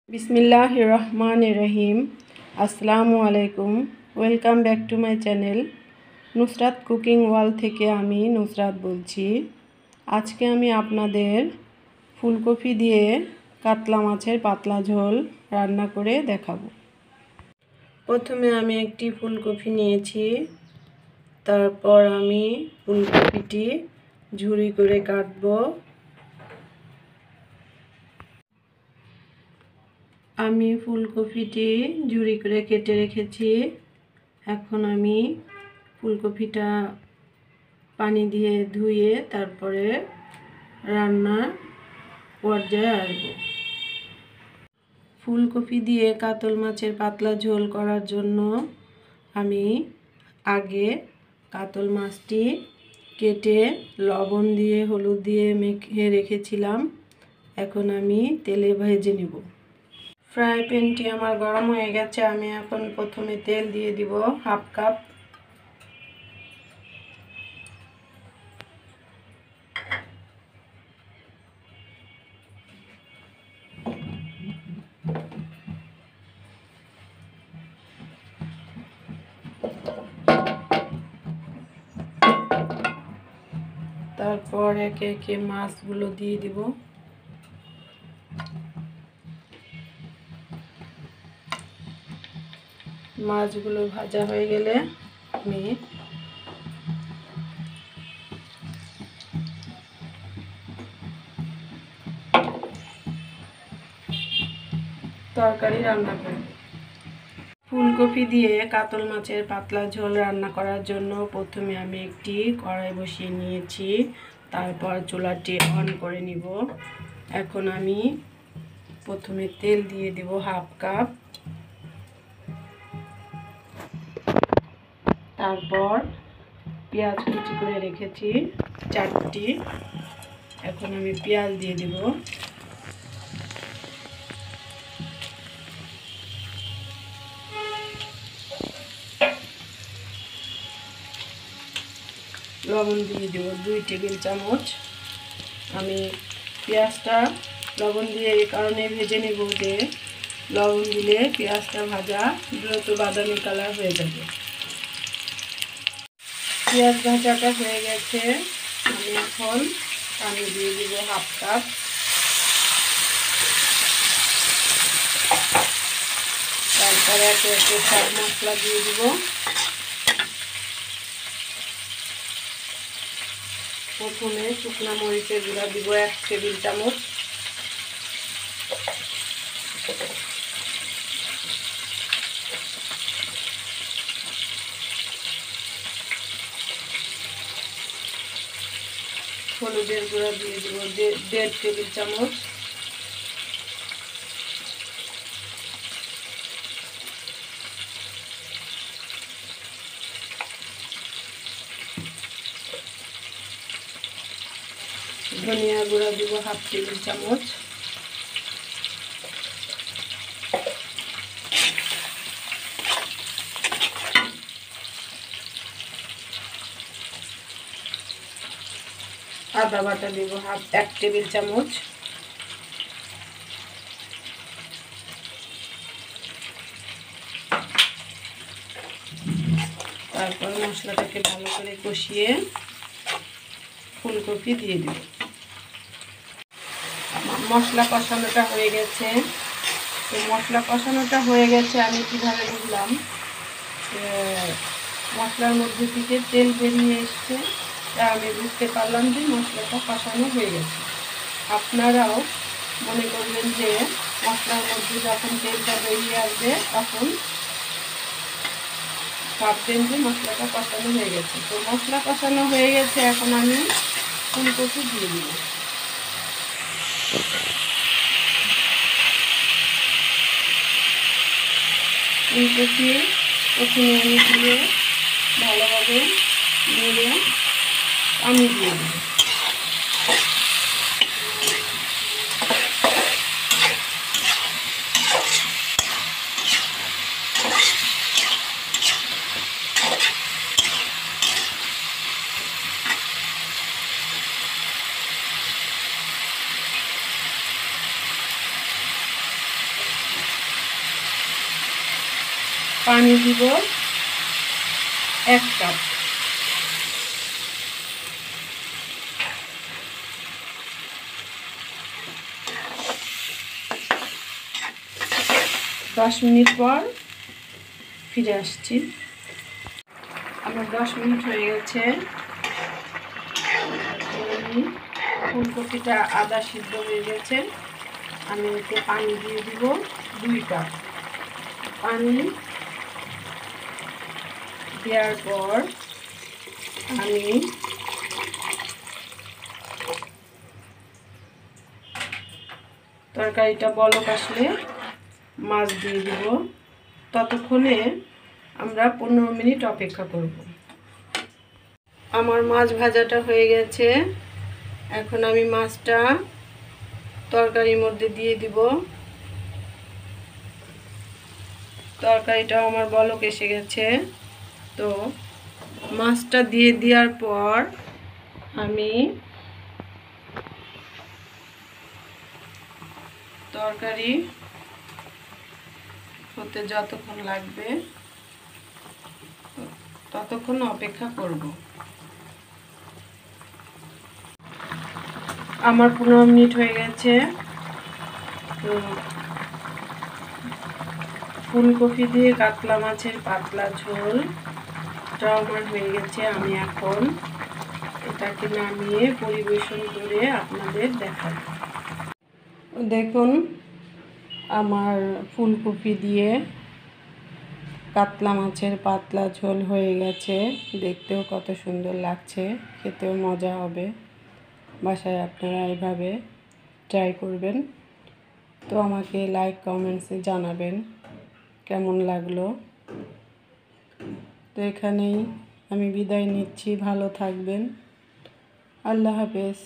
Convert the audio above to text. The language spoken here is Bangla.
बिस्मिल्लाहिर रहमानिर रहीम। আসসালামু আলাইকুম। Welcome back to my channel Nusrat cooking world থেকে আমি নুসরাত বলছি। আজকে আমি আপনাদের ফুলকপি দিয়ে কাতলা মাছের পাতলা ঝোল রান্না করে দেখাবো। প্রথমে আমি একটি ফুলকপি নিয়েছি, তারপর আমি ফুলকপিটি ঝুরি করে কাটবো। আমি ফুলকপিটি ঝুরি করে কেটে রেখেছি। এখন আমি ফুলকপিটা পানি দিয়ে ধুয়ে তারপরে রান্নার পর্যায়ে আসব। ফুলকপি দিয়ে কাতল মাছের পাতলা ঝোল করার জন্য আমি আগে কাতল মাছটি কেটে লবণ দিয়ে হলুদ দিয়ে মেখে রেখেছিলাম। এখন আমি তেলে ভেজে নেব। ফ্রাই প্যানটি আমার গরম হয়ে গেছে। আমি এখন প্রথমে তেল দিয়ে দিব হাফ কাপ। তারপর একে একে মাছগুলো দিয়ে দিব। মাছগুলো ভাজা হয়ে গেলে আমি তরকারি রান্না করি। ফুলকপি দিয়ে কাতল মাছের পাতলা ঝোল রান্না করার জন্য প্রথমে আমি একটি কড়াই বসিয়ে নিয়েছি, তারপর চুলাটি অন করে নিব। এখন আমি প্রথমে তেল দিয়ে দিব হাফ কাপ, তারপর পেঁয়াজ কুচি করে রেখেছি 4টি। এখন আমি পেঁয়াজ দিয়ে দিব। লবণ দিয়ে দেব 2 টেবিল চামচ। আমি পেঁয়াজটা লবণ দিয়ে এই কারণে ভেজে নেব যে লবণ দিলে পেঁয়াজটা ভাজা দ্রুত বাদামি কালার হয়ে যাবে। পেঁয়াজ ভাজাটা হয়ে গেছে। আমি এখন পানি দিয়ে দিব হাফ কাপ। তারপরে একে একে সব মশলা দিয়ে দিব। প্রথমে শুকনো মরিচের গুঁড়া দিব 1 টেবিল চামচ। হলুদের গুঁড়া দিয়ে দিব 1.5 টেবিল চামচ। ধনিয়া গুঁড়া দিব হাফ টেবিল চামচ। আদা বাটা দিব 1 টেবিল চামচ। তারপর মশলাটাকে ভালো করে কষিয়ে ফুলকপি দিয়ে দিব। মশলা কষানোটা হয়ে গেছে। তো মশলা কষানোটা হয়ে গেছে আমি কিভাবে বুঝলাম, মশলার মধ্যে থেকে তেল বেরিয়ে এসছে। তা আমি বুঝতে পারলাম যে মশলাটা কষানো হয়ে গেছে। আপনারাও মনে করবেন যে মশলার মধ্যে যখন তেলটা বেরিয়ে আসবে তখন ভাববেন যে মশলাটা কষানো হয়ে গেছে। তো মশলা কষানো হয়ে গেছে। এখন আমি ফুলকপি দিয়ে দিব। ফুলকপি প্রথমে আমি দিয়ে ভালোভাবে নেড়ে পানি দিয়ে দেব। পানি দিব 1 কাপ। দশ মিনিট পর ফিরে আসছি। আমার 10 মিনিট হয়ে গেছে। ফুলকপিটা আদা সিদ্ধ হয়ে গেছে। আমি এতে পানি দিয়ে দিব 2 কাপ। পানি দেওয়ার পর আমি তরকারিটা বলক আসলে মাছ দিয়ে দিব। ততক্ষণে আমরা 15 মিনিট অপেক্ষা করব। আমার মাছ ভাজাটা হয়ে গেছে। এখন আমি মাছটা তরকারির মধ্যে দিয়ে দিব। তরকারিটাও আমার বলক এসে গেছে। তো মাছটা দিয়ে দেওয়ার পর আমি তরকারি হতে যতক্ষণ লাগবে ততক্ষণ অপেক্ষা করব। আমার 15 মিনিট হয়ে গেছে। তো ফুলকপি দিয়ে কাতলা মাছের পাতলা ঝোলটাও আমার হয়ে গেছে। আমি এখন এটাকে নামিয়ে পরিবেশন করে আপনাদের দেখাবো। দেখুন আমার ফুলকপি দিয়ে কাতলা মাছের পাতলা ঝোল হয়ে গেছে। দেখতেও কত সুন্দর লাগছে, খেতেও মজা হবে। বাসায় আপনারা এভাবে ট্রাই করবেন। তো আমাকে লাইক কমেন্টসে জানাবেন কেমন লাগলো। তো এখানেই আমি বিদায় নিচ্ছি। ভালো থাকবেন। আল্লাহ হাফেজ।